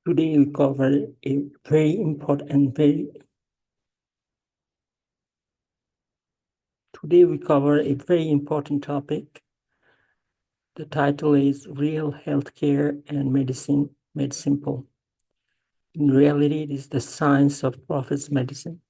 Today we cover a very important topic. The title is Real Healthcare and Medicine Made Simple. In reality, it is the science of Prophet's medicine.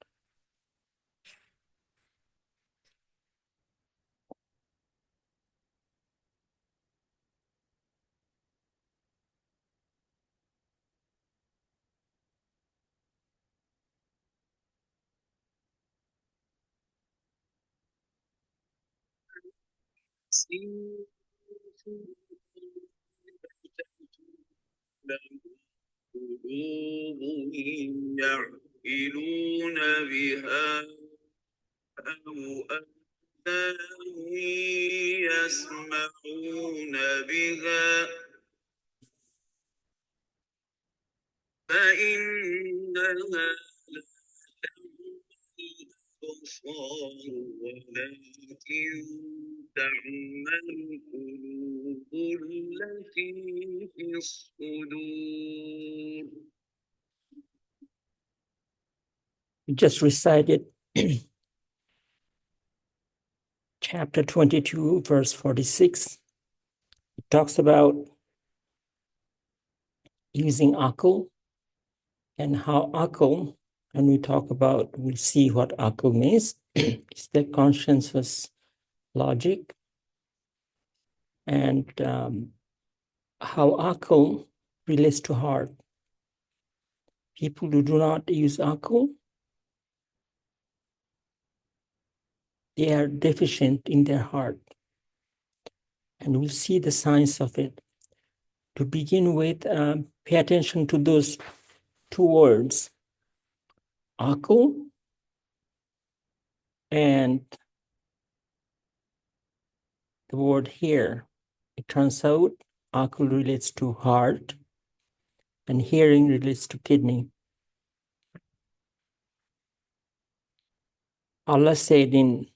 قلوب يعقلون بها أو آذان يسمعون بها فإنها لا تعمى الأبصار ولكن تعمى القلوب التي في الصدور. We just recited chapter 22, verse 46. It talks about using akal and how akal, and we'll see what akal means. It's the conscientious logic, and how akal relates to heart. People who do not use akal, they are deficient in their heart. And we'll see the science of it. To begin with, pay attention to those two words, akal and the word here. It turns out akal relates to heart and hearing relates to kidney. Allah said in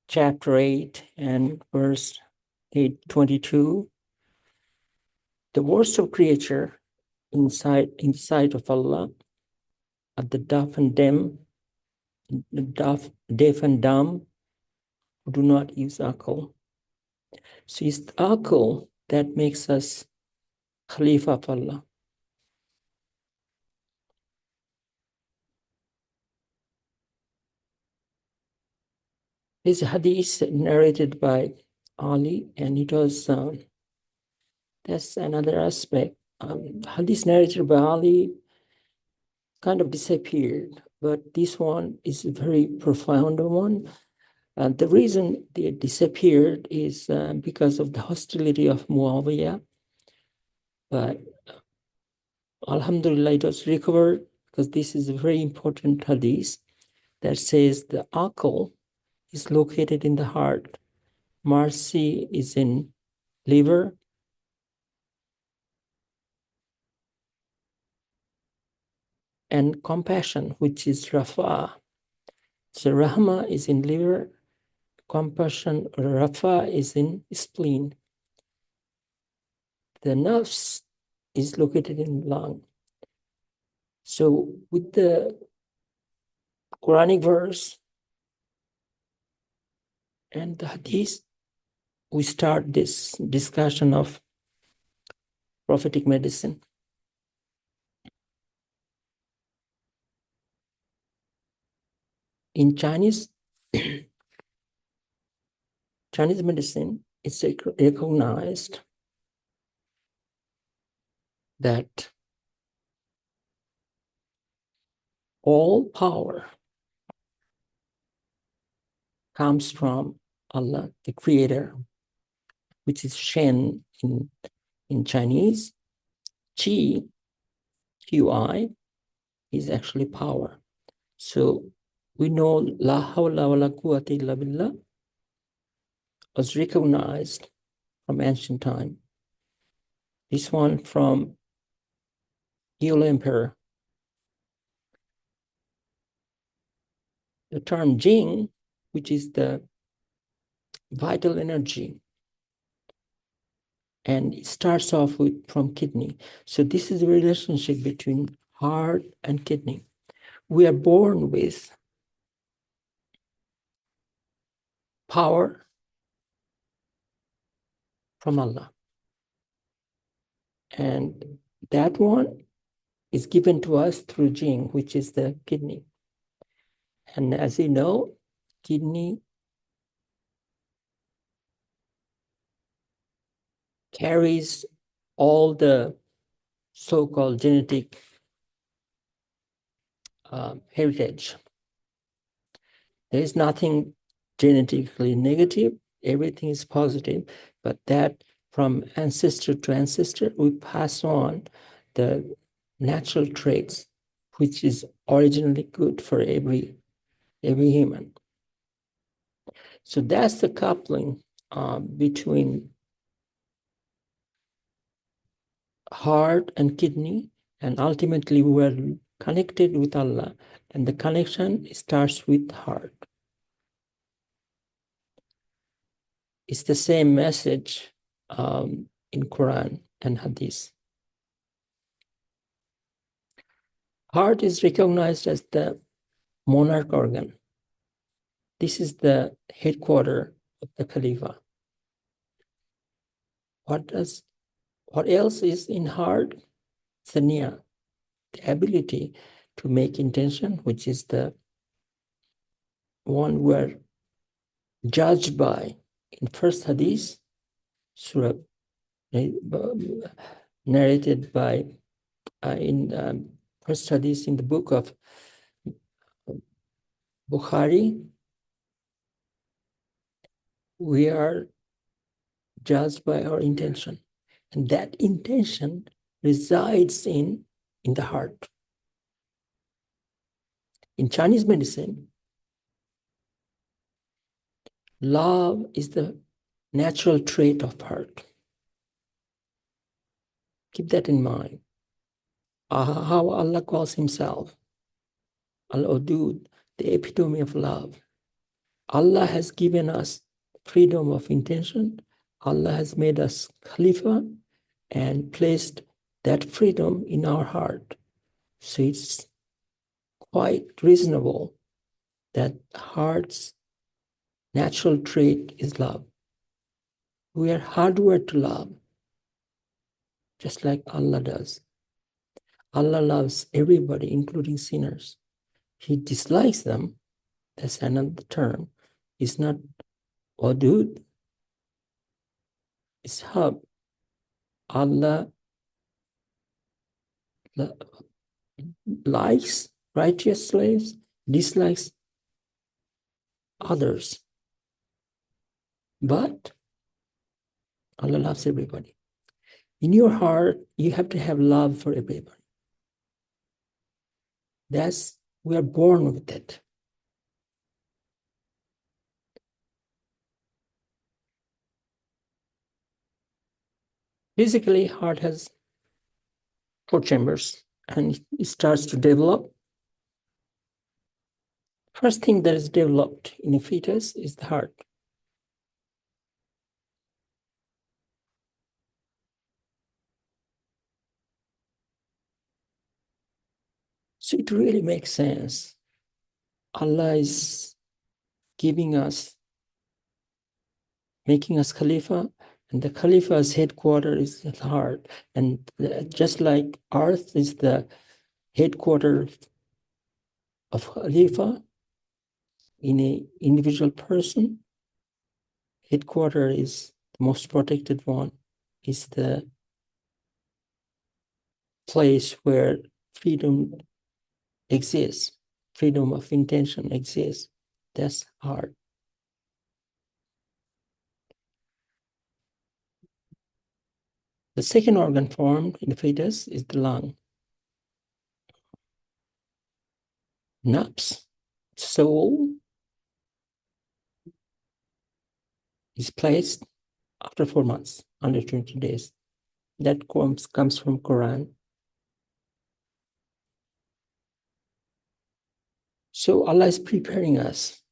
chapter 8 and verse 822, the worst of creature inside of Allah are the deaf and dumb who do not use akal. So it's akal that makes us Khalifa of Allah. This hadith narrated by Ali, and it was, that's another aspect. Hadith narrated by Ali kind of disappeared, but this one is a very profound one. The reason they disappeared is because of the hostility of Muawiyah. But Alhamdulillah, it was recovered because this is a very important hadith that says the akal is located in the heart. Mercy is in liver. And compassion, which is Rafa. So Rahma is in liver, compassion, Rafa is in spleen. The nafs is located in lung. So with the Quranic verse and the hadith, we start this discussion of prophetic medicine. In Chinese medicine, it's recognized that all power comes from Allah, the Creator, which is Shen in Chinese. Qi, Qi, is actually power. So we know La hawla wa la quwwata illa billah was recognized from ancient time. This one from Yule Emperor. The term Jing, which is the vital energy, and it starts off with from kidney. So this is the relationship between heart and kidney. We are born with power from Allah, and that one is given to us through gene, which is the kidney. And as you know, kidney carries all the so-called genetic heritage. There is nothing genetically negative, everything is positive, but that from ancestor to ancestor, we pass on the natural traits, which is originally good for every human. So that's the coupling between heart and kidney, and ultimately we are connected with Allah, and the connection starts with heart. It's the same message in Quran and Hadith. Heart is recognized as the monarch organ. This is the headquarter of the Khalifa. What else is in heart? Sania, the ability to make intention, which is the one we're judged by. In first Hadith, Surah narrated by in first Hadith in the book of Bukhari, we are judged by our intention, and that intention resides in the heart. In Chinese medicine, love is the natural trait of heart. Keep that in mind. How Allah calls himself, Al-Udud, the epitome of love. Allah has given us freedom of intention. Allah has made us Khalifa and placed that freedom in our heart. So it's quite reasonable that heart's natural trait is love. We are hardwired to love, just like Allah does. Allah loves everybody, including sinners. He dislikes them. That's another term. It's not wadud, it's hub. Allah likes righteous slaves, dislikes others. But Allah loves everybody. In your heart, you have to have love for everybody. We are born with it. Physically, heart has 4 chambers, and it starts to develop. First thing that is developed in a fetus is the heart. So it really makes sense. Allah is giving us, making us Khalifa, and the Khalifa's headquarters is the heart. And just like earth is the headquarters of Khalifa in an individual person, headquarter is the most protected one, is the place where freedom exists, freedom of intention exists. That's heart. The second organ formed in the fetus is the lung. Nafs, soul, is placed after 4 months, under 20 days. That comes from Quran. So Allah is preparing us.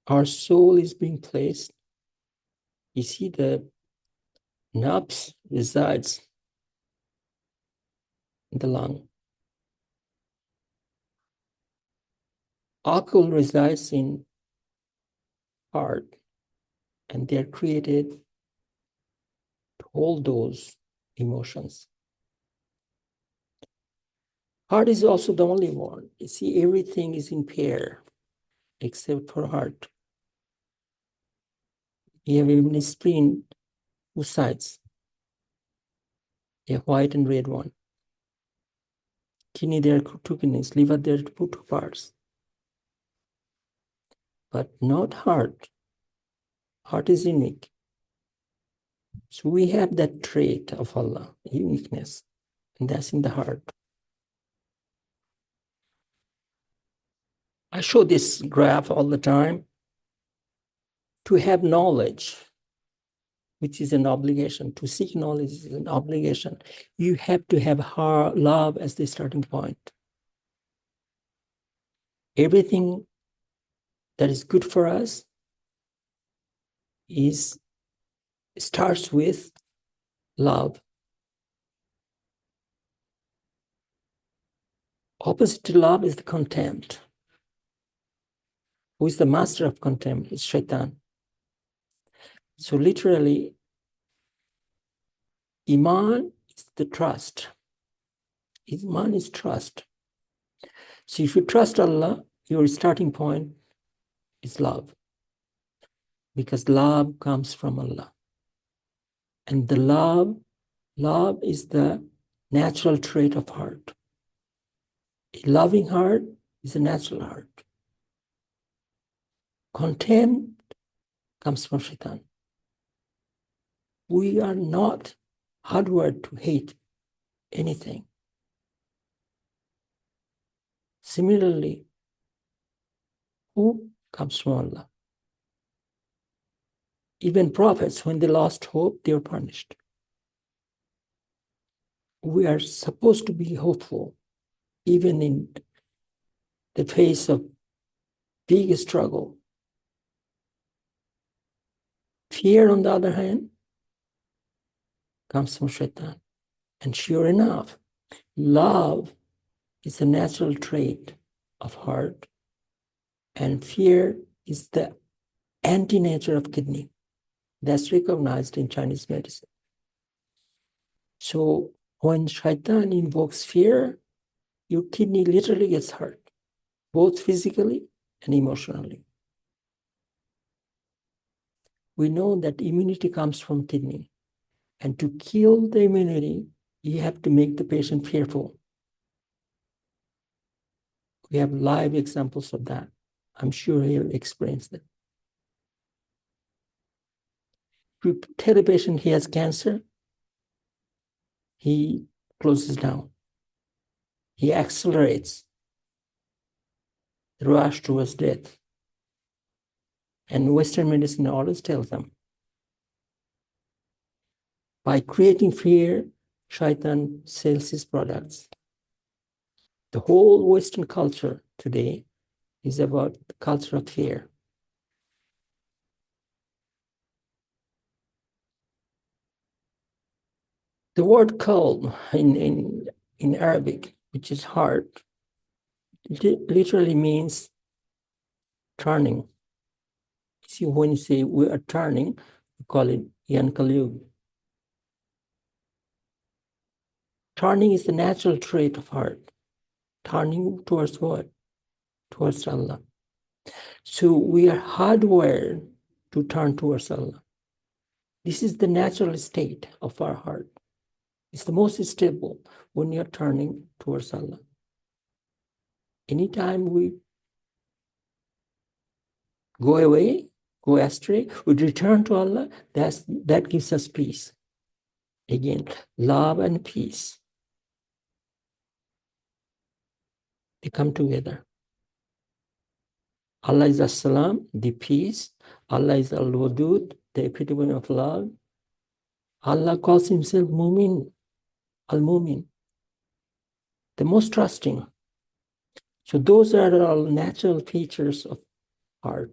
Our soul is being placed. You see the nafs resides in the lung. Akal resides in heart, and they're created to hold those emotions. Heart is also the only one. You see, everything is in pair except for heart. You have even a spleen, two sides, a white and red one. Kidney, there are two kidneys. Liver, there are two parts. But not heart. Heart is unique. So we have that trait of Allah, uniqueness, and that's in the heart. I show this graph all the time. To have knowledge, which is an obligation, to seek knowledge is an obligation, you have to have love as the starting point. Everything that is good for us starts with love. Opposite to love is the contempt. Who is the master of contempt? It's Shaitan. So literally, Iman is the trust. Iman is trust. So if you trust Allah, your starting point is love. Because love comes from Allah. And the love is the natural trait of heart. A loving heart is a natural heart. Contempt comes from Shaitan. We are not hardwired to hate anything. Similarly, hope comes from Allah. Even prophets, when they lost hope, they were punished. We are supposed to be hopeful, even in the face of big struggle. Fear, on the other hand, comes from Shaitan. And sure enough, love is a natural trait of heart, and fear is the anti-nature of kidney. That's recognized in Chinese medicine. So when Shaitan invokes fear, your kidney literally gets hurt, both physically and emotionally. We know that immunity comes from kidney. And to kill the immunity, you have to make the patient fearful. We have live examples of that. I'm sure he'll explains that. If you tell a patient he has cancer, he closes down. He accelerates the rush towards death. And Western medicine always tells them, by creating fear, Shaitan sells his products. The whole Western culture today is about the culture of fear. The word qalb in Arabic, which is heart, literally means turning. See, when you say we are turning, we call it yanqalib. Turning is the natural trait of heart. Turning towards what? Towards Allah. So we are hardwired to turn towards Allah. This is the natural state of our heart. It's the most stable when you're turning towards Allah. Anytime we go away, go astray, we return to Allah, that gives us peace. Again, love and peace, they come together. Allah is As-Salam, the peace. Allah is Al-Wadud, the epitome of love. Allah calls himself Mumin, Al-Mumin, the most trusting. So those are all natural features of heart.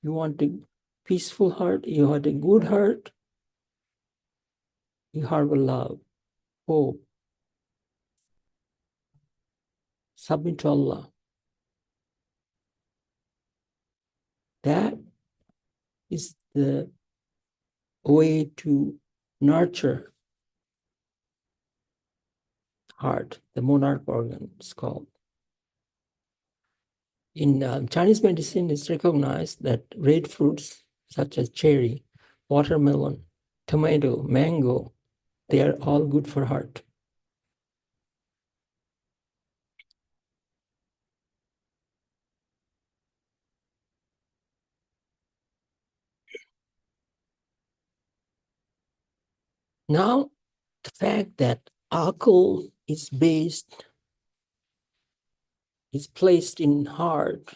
You want a peaceful heart, you want a good heart, you harbor love, hope, submit to Allah. That is the way to nurture heart, the monarch organ is called. In Chinese medicine, it's recognized that red fruits such as cherry, watermelon, tomato, mango, they are all good for heart. Now, the fact that alcohol is placed in heart,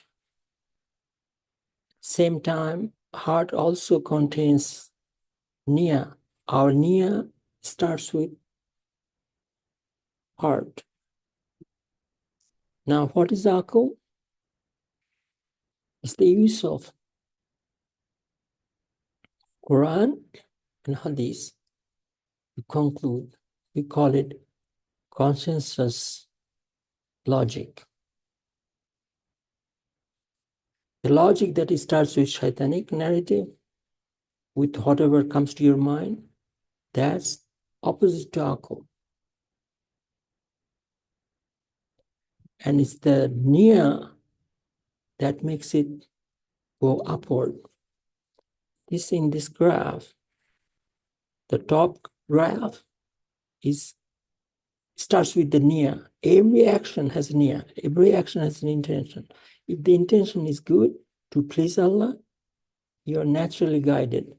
same time, heart also contains nia. Our nia starts with heart. Now, what is alcohol? It's the use of Quran and Hadith to conclude. We call it consensus logic. The logic that starts with shaitanic narrative, with whatever comes to your mind, that's opposite to alcohol. And it's the nia that makes it go upward. This in this graph, the top graph starts with the nia. Every action has nia. Every action has an intention. If the intention is good to please Allah, you are naturally guided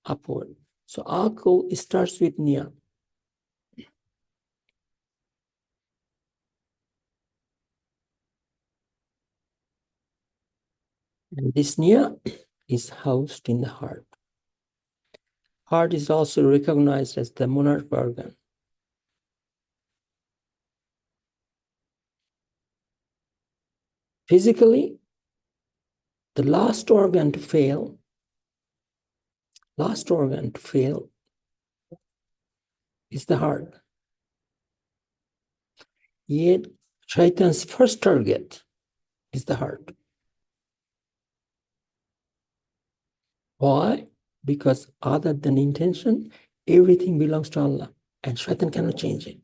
upward. So alcohol starts with nia. And this nia is housed in the heart. Heart is also recognized as the monarch organ. Physically, the last organ to fail is the heart. Yet, Shaitan's first target is the heart. Why? Because other than intention, everything belongs to Allah, and Shaitan cannot change it.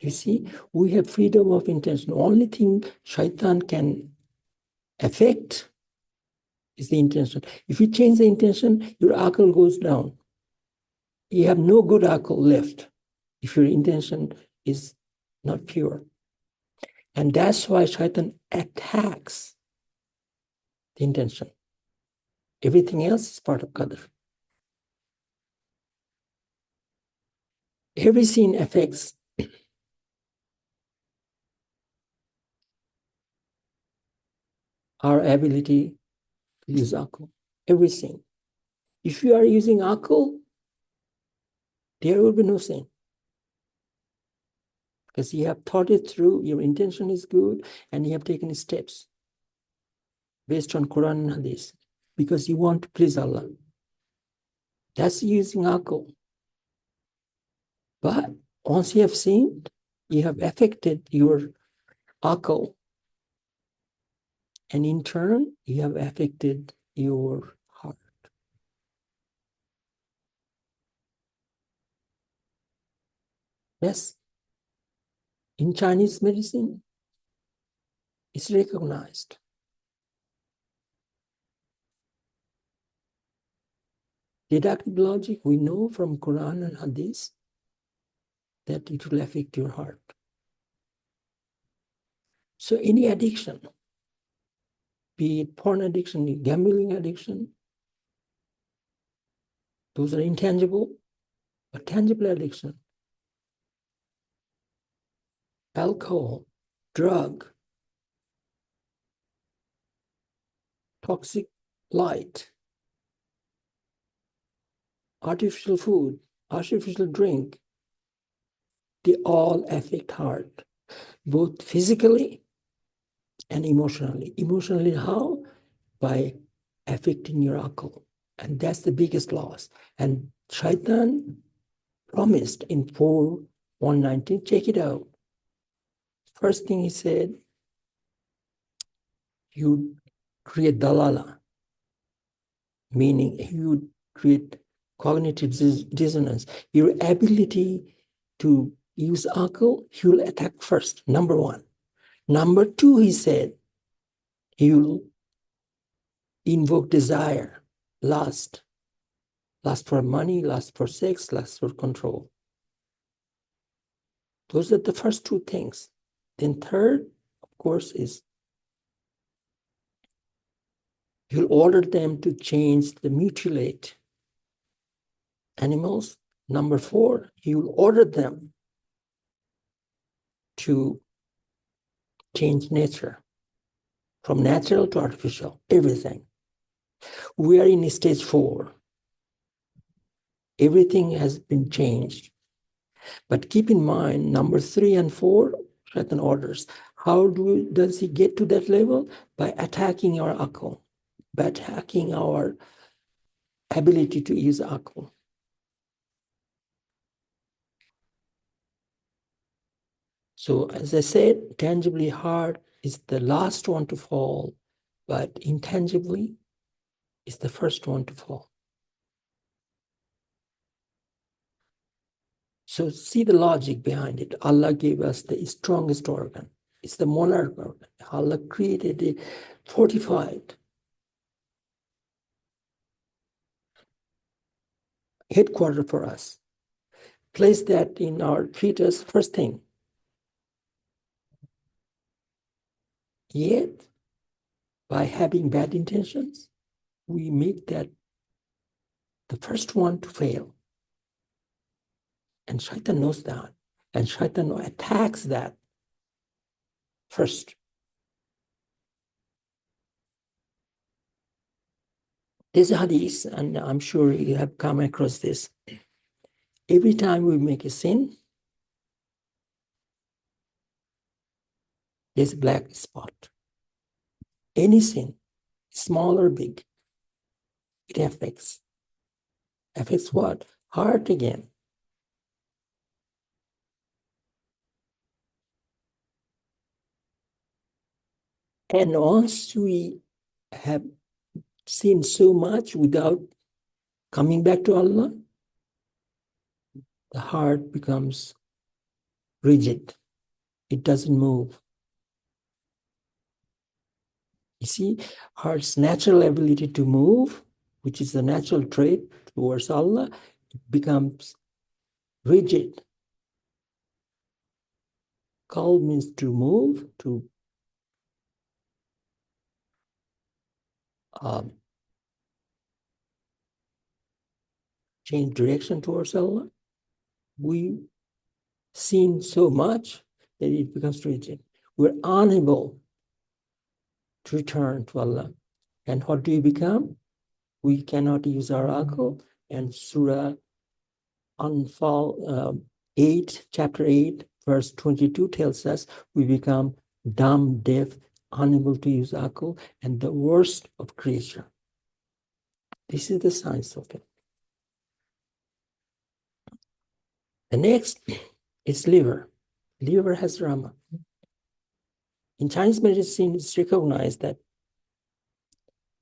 You see, we have freedom of intention. The only thing Shaitan can affect is the intention. If you change the intention, your akal goes down. You have no good akal left if your intention is not pure. And that's why Shaitan attacks the intention. Everything else is part of Qadr. Every sin affects our ability to use akal. Every sin. If you are using akal, there will be no sin. Because you have thought it through, your intention is good, and you have taken steps based on Quran and Hadith, because you want to please Allah. That's using akal. But once you have sinned, you have affected your akal, and in turn, you have affected your heart. Yes, in Chinese medicine, it's recognized. Deductive logic, we know from Quran and Hadith that it will affect your heart. So any addiction, be it porn addiction, gambling addiction, those are intangible, but tangible addiction. Alcohol, drug, toxic light, artificial food, artificial drink, they all affect heart, both physically and emotionally. Emotionally, how? By affecting your akal. And that's the biggest loss. And Shaitan promised in 4:119, check it out. First thing he said, you create dalala, meaning you create cognitive dissonance. Your ability to use akal, he will attack first, number one. Number two, he said, he will invoke desire, lust for money, lust for sex, lust for control. Those are the first two things. Then third, of course, is he'll order them to change the mutilate animals. Number four, he will order them to change nature from natural to artificial, everything. We are in stage 4. Everything has been changed. But keep in mind, number 3 and 4, Shaitan orders. How does he get to that level? By attacking our akal, by attacking our ability to use akal. So as I said, tangibly hard is the last one to fall, but intangibly is the first one to fall. So see the logic behind it. Allah gave us the strongest organ. It's the monarch organ. Allah created a fortified headquarter for us. Place that in our fetus first thing. Yet, by having bad intentions, we make that the first one to fail. And Shaitan knows that. And Shaitan attacks that first. There's a hadith, and I'm sure you have come across this. Every time we make a sin, there's a black spot. Any sin, small or big, it affects. Affects what? Heart again. And once we have sinned so much without coming back to Allah, the heart becomes rigid. It doesn't move. You see, heart's natural ability to move, which is the natural trait towards Allah, it becomes rigid. Qalb means to move, to change direction towards Allah. We sin so much that it becomes rigid. We're unable to return to Allah. And what do we become? We cannot use our akal. And Surah Anfal 8, chapter 8, verse 22 tells us we become dumb, deaf, unable to use akal, and the worst of creation. This is the science of it. The next is liver. Liver has Rama. In Chinese medicine, it's recognized that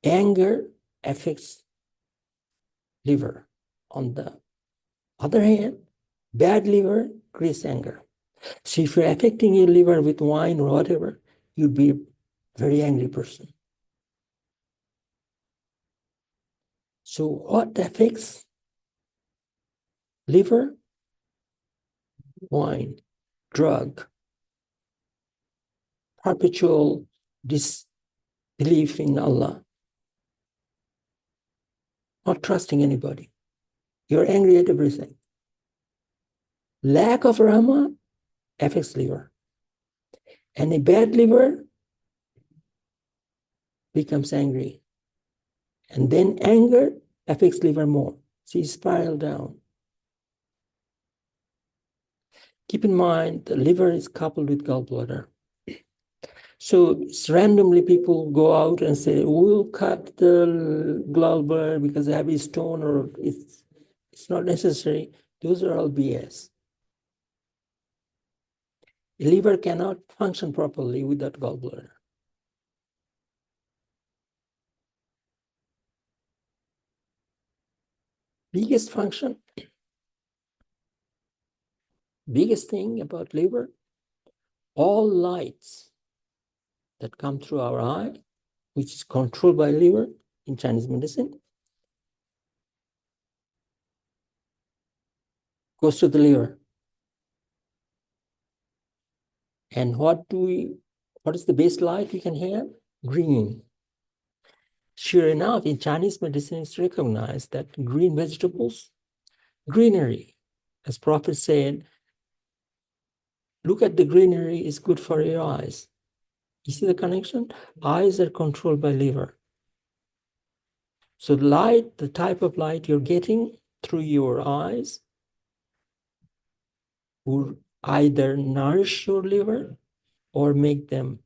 anger affects liver. On the other hand, bad liver creates anger. So if you're affecting your liver with wine or whatever, you'd be a very angry person. So what affects liver? Wine, drug, perpetual disbelief in Allah, not trusting anybody. You're angry at everything. Lack of Rama affects liver. And a bad liver becomes angry. And then anger affects liver more. So you spiral down. Keep in mind, the liver is coupled with gallbladder. So randomly people go out and say, we'll cut the gallbladder because I have a stone or it's It's not necessary. Those are all BS. The liver cannot function properly without gallbladder. Biggest function, biggest thing about liver, all lights that come through our eye, which is controlled by liver in Chinese medicine, goes to the liver. And what is the best light we can have? Green. Sure enough, in Chinese medicine, it's recognized that green vegetables, greenery, as Prophet said, look at the greenery, is good for your eyes. You see the connection? Eyes are controlled by liver. So light, the type of light you're getting through your eyes will either nourish your liver or make them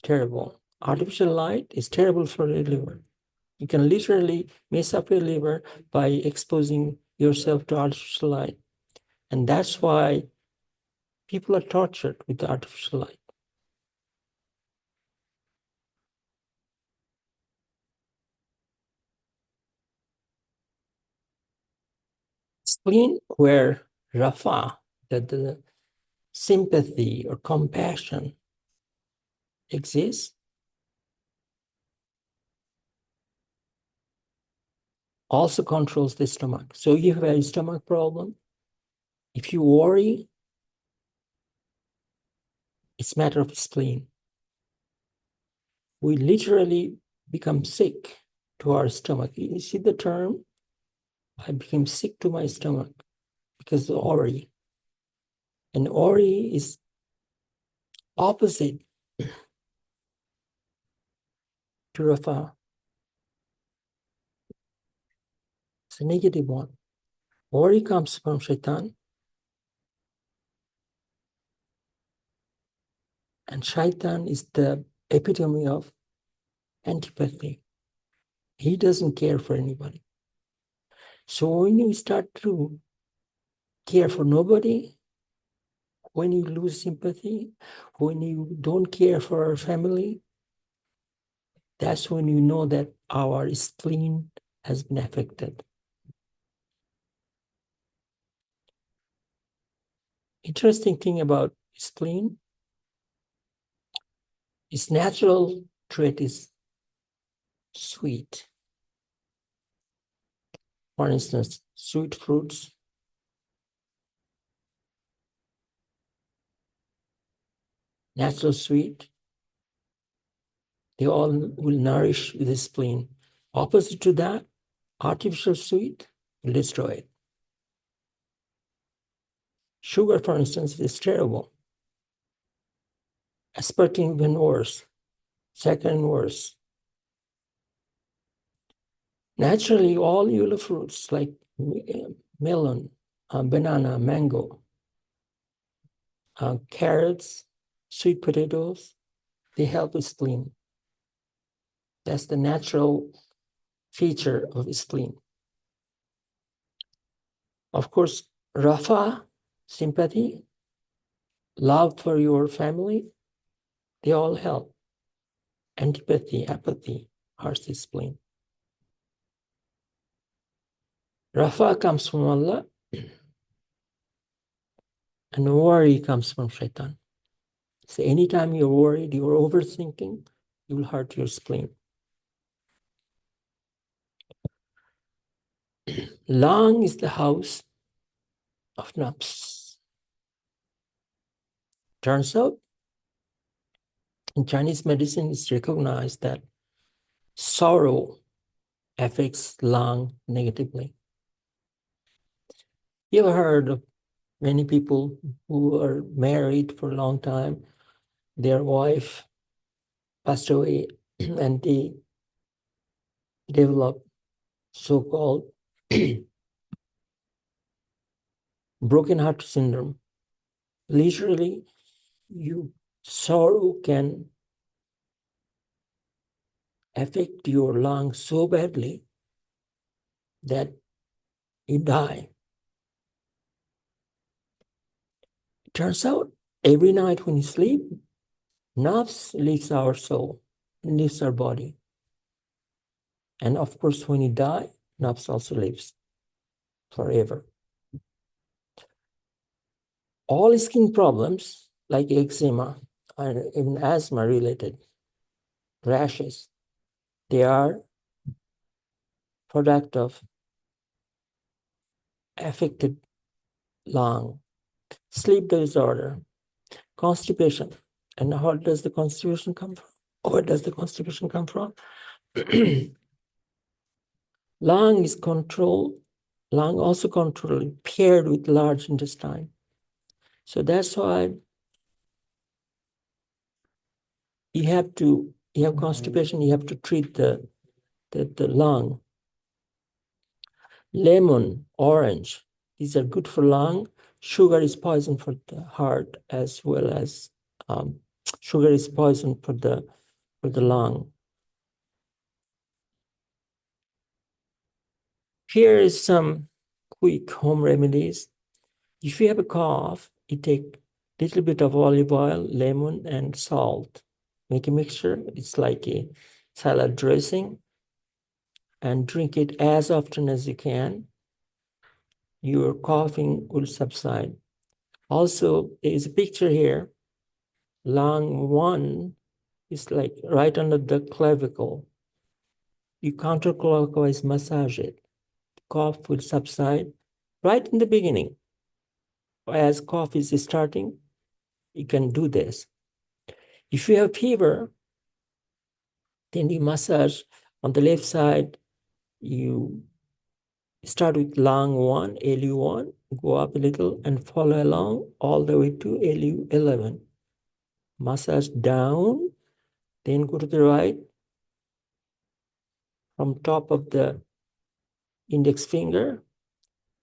terrible. Artificial light is terrible for your liver. You can literally mess up your liver by exposing yourself to artificial light. And that's why people are tortured with the artificial light. Spleen, where Rafa, that the sympathy or compassion exists, also controls the stomach. So you have a stomach problem. If you worry, it's a matter of spleen. We literally become sick to our stomach. You see the term? I became sick to my stomach because of worry. And worry is opposite to Rafa. It's a negative one. Worry comes from Shaitan, and Shaitan is the epitome of antipathy. He doesn't care for anybody. So when you start to care for nobody, when you lose sympathy, when you don't care for our family, that's when you know that our spleen has been affected. Interesting thing about spleen, its natural trait is sweet. For instance, sweet fruits, natural sweet, they all will nourish the spleen. Opposite to that, artificial sweet will destroy it. Sugar, for instance, is terrible. Aspartame even worse. Second worse. Naturally, all yellow fruits like melon, banana, mango, carrots, sweet potatoes, they help with spleen. That's the natural feature of spleen. Of course, Rafa, sympathy, love for your family, they all help. Antipathy, apathy, hurts the spleen. Rafa comes from Allah, and worry comes from Shaitan. So anytime you're worried, you're overthinking, you will hurt your spleen. Lung is the house of nafs. Turns out, in Chinese medicine, it's recognized that sorrow affects lung negatively. You ever heard of many people who are married for a long time, their wife passed away, and they develop so-called broken heart syndrome. Literally, sorrow can affect your lungs so badly that you die. It turns out every night when you sleep, nafs leaves our soul, leaves our body. And of course, when you die, nafs also lives forever. All skin problems like eczema and even asthma related rashes, they are product of affected lung, sleep disorder, constipation. And how does the constipation come from? Where does the constipation come from? Lung is controlled, lung also controlled, paired with large intestine. So that's why you have constipation, you have to treat the lung. Lemon, orange, these are good for lung. Sugar is poison for the heart, as well as sugar is poison for the lung. Here is some quick home remedies. If you have a cough, you take a little bit of olive oil, lemon, and salt. Make a mixture. It's like a salad dressing, and drink it as often as you can. Your coughing will subside. Also, there is a picture here. Lung 1 is like right under the clavicle. You counterclockwise massage it. Cough will subside right in the beginning. As cough is starting, you can do this. If you have fever, then you massage on the left side. You start with lung 1, LU1, go up a little and follow along all the way to LU11. Massage down, then go to the right from top of the index finger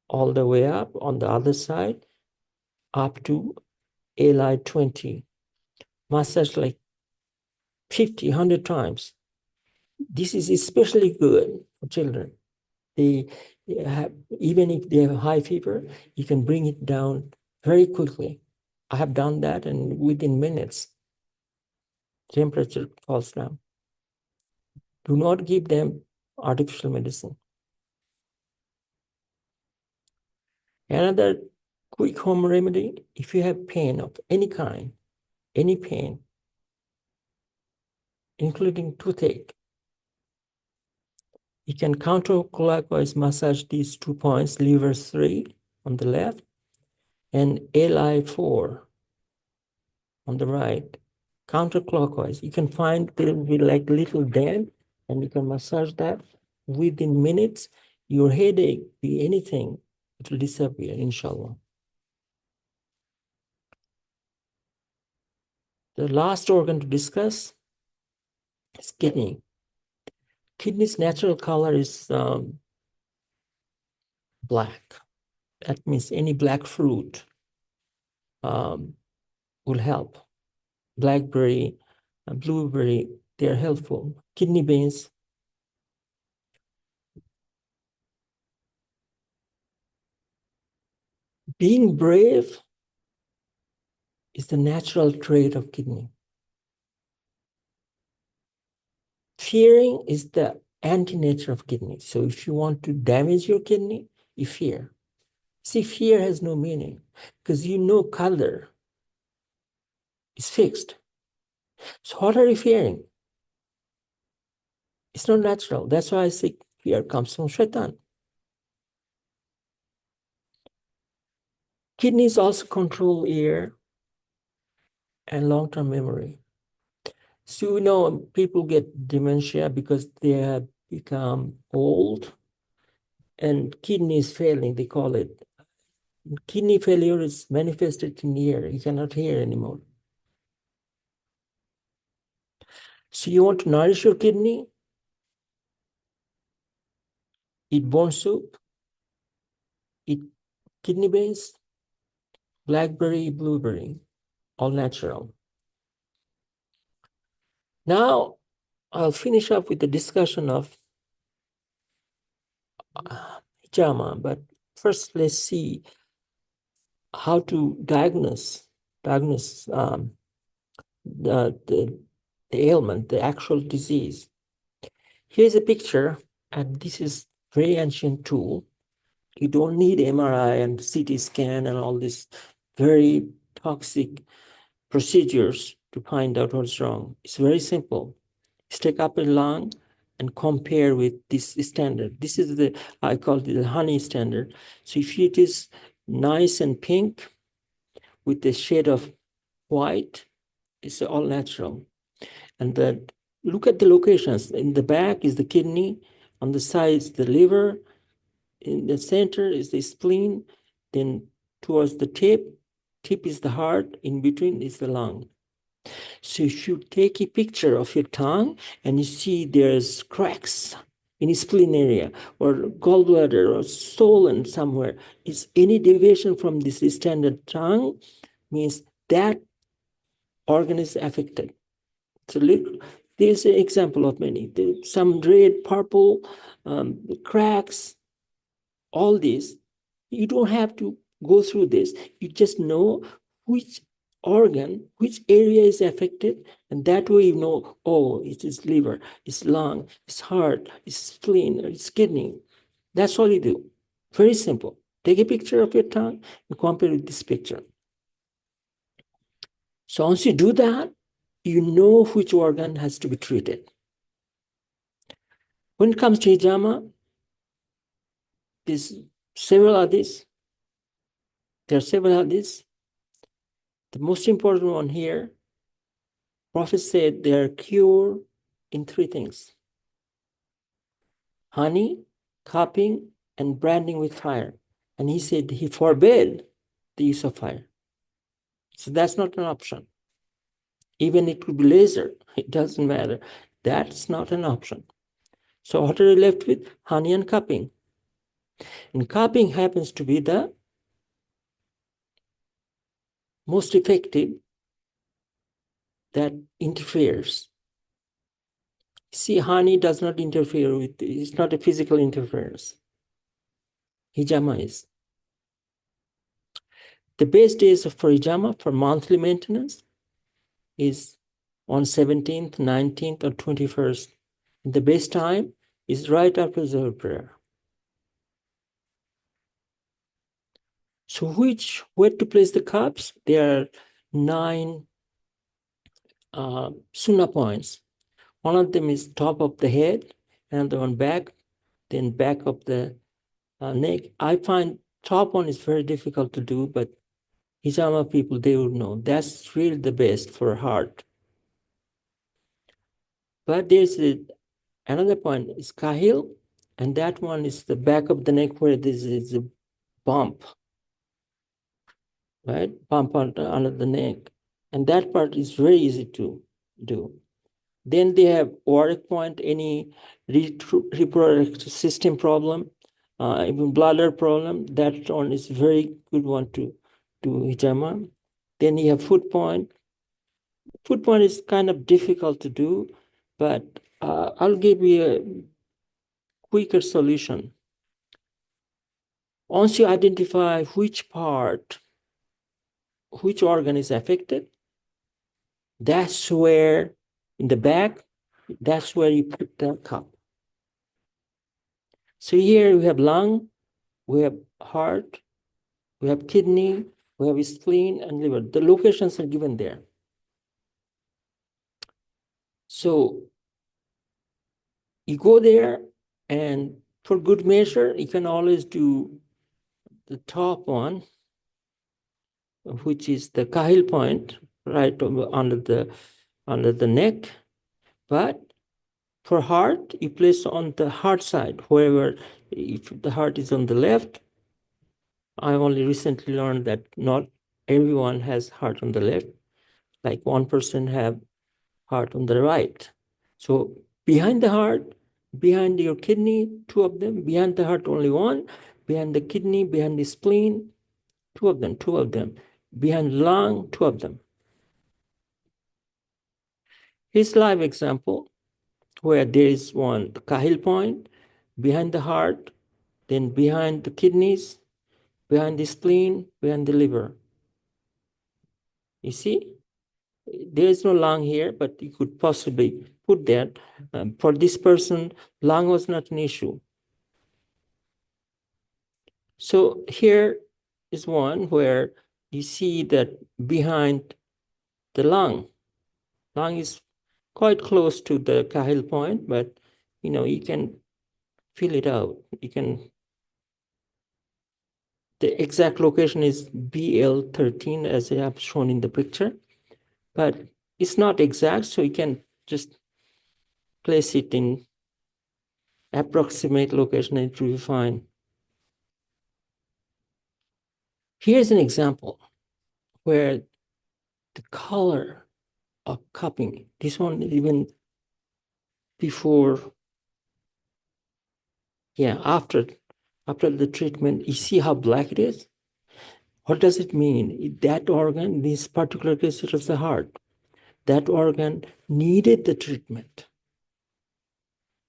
all the way up on the other side up to LI20. Massage like 50, 100 times. This is especially good for children. They have, even if they have high fever, you can bring it down very quickly. I have done that, and within minutes, temperature falls down. Do not give them artificial medicine. Another quick home remedy, if you have pain of any kind, any pain, including toothache, you can counterclockwise massage these 2 points, lever 3 on the left and LI4 on the right, counterclockwise. You can find there will be like little dent, and you can massage that. Within minutes, your headache, be anything, it will disappear, inshallah. The last organ to discuss is kidney. Kidney's natural color is black. That means any black fruit will help. Blackberry, blueberry, they're helpful. Kidney beans. Being brave is the natural trait of kidney. Fearing is the anti-nature of kidney. So if you want to damage your kidney, you fear. See, fear has no meaning because you know color is fixed. So what are you fearing? It's not natural. That's why I say fear comes from shaitan. Kidneys also control ear and long-term memory. So, people get dementia because they have become old and kidney is failing, they call it. Kidney failure is manifested in ear. You cannot hear anymore. So you want to nourish your kidney? Eat bone soup, eat kidney beans, blackberry, blueberry, all natural. Now, I'll finish up with the discussion of hijama, but First, let's see how to diagnose the ailment, the actual disease. Here's a picture, and this is very ancient tool. You don't need MRI and CT scan and all these very toxic procedures to find out what's wrong. It's very simple. Stick up a lung and compare with this standard. This is the, I call it the honey standard. So if it is nice and pink with a shade of white, it's all natural. And then look at the locations. In the back is the kidney, on the sides the liver, in the center is the spleen, then towards the tip is the heart, in between is the lung. So if you take a picture of your tongue and you see there's cracks in the spleen area or gallbladder or swollen somewhere, it's any deviation from this standard tongue means that organ is affected. So there's an example of many. There's some red, purple, cracks, all these. You don't have to go through this. You just know which organ, which area is affected, and that way you know, oh, it is liver, it's lung, it's heart, it's spleen, or it's kidney. That's all you do. Very simple. Take a picture of your tongue and compare with this picture. So once you do that, you know which organ has to be treated. When it comes to hijama, there's several others. There are several others. The most important one here, Prophet said they are cured in three things: honey, cupping, and branding with fire. And he said he forbade the use of fire. So that's not an option. Even it could be laser, it doesn't matter. That's not an option. So what are you left with? Honey and cupping. And cupping happens to be the most effective that interferes. See, honey does not interfere with, it's not a physical interference. Hijama is. The best days for hijama for monthly maintenance is on 17th, 19th, or 21st. The best time is right after Zuhr prayer. So where to place the cups? There are 9 sunnah points. One of them is top of the head, another one back, then back of the neck. I find top one is very difficult to do, but hijama people, they will know. That's really the best for heart. But there's another point is kahil, and that one is the back of the neck where this is a bump, right? Bump under the neck. And that part is very easy to do. Then they have work point, any reproductive system problem, even bladder problem. That one is very good one to do hijama. Then you have foot point. Foot point is kind of difficult to do, but I'll give you a quicker solution. Once you identify which organ is affected, that's where, in the back, that's where you put the cup. So here we have lung, we have heart, we have kidney, we have spleen and liver. The locations are given there. So you go there, and for good measure, you can always do the top one, which is the kahil point, right under the neck. But for heart, you place on the heart side, wherever, if the heart is on the left. I only recently learned that not everyone has heart on the left. Like 1% have heart on the right. So behind the heart, behind your kidney, 2 of them, behind the heart, only 1, behind the kidney, behind the spleen, 2 of them, behind lung, 2 of them. Here's live example where there is one kahil point behind the heart, then behind the kidneys, behind the spleen, behind the liver. You see, there is no lung here, but you could possibly put that. For this person, lung was not an issue. So here is one where you see that behind the lung is quite close to the Cahill point, but you can feel it out. The exact location is BL13 as I have shown in the picture, but it's not exact, so you can just place it in approximate location and it will be fine. Here's an example where the color of cupping, this one even before, after the treatment, you see how black it is? What does it mean? That organ, in this particular case, it was the heart. That organ needed the treatment.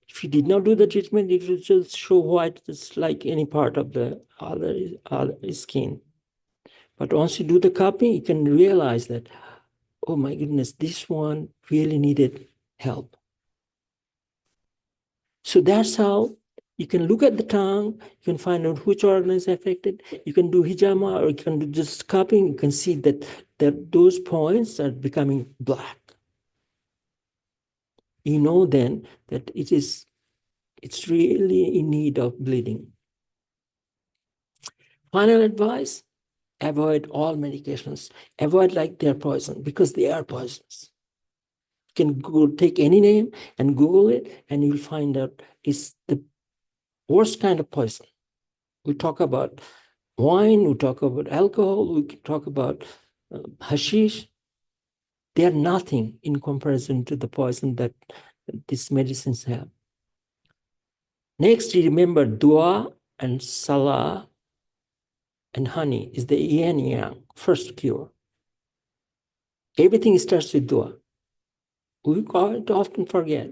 If you did not do the treatment, it would just show white, just like any part of the other skin. But once you do the cupping, you can realize that, oh my goodness, this one really needed help. So that's how you can look at the tongue, you can find out which organ is affected. You can do hijama or you can do just cupping. You can see that those points are becoming black. You know then that it's really in need of bleeding. Final advice, avoid all medications. Avoid like they're poison because they are poisons. You can go take any name and Google it and you'll find out it's the worst kind of poison. We talk about wine, we talk about alcohol, we talk about hashish. They are nothing in comparison to the poison that these medicines have. Next, remember dua and salah and honey is the yin and yang, first cure. Everything starts with dua. We quite often forget.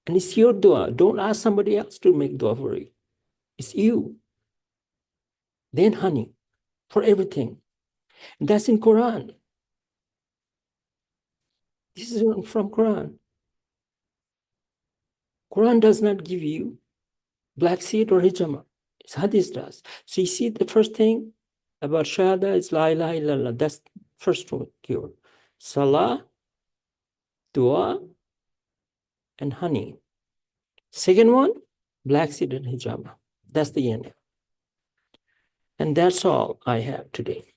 And it's your dua. Don't ask somebody else to make dua for you. It's you. Then honey for everything. And that's in Quran. This is from Quran. Quran does not give you black seed or hijama. It's hadith does. So you see the first thing about shahada is la ilaha illallah. That's first cure. Salah, dua, and honey. Second one, black seed and hijama. That's the end. And that's all I have today.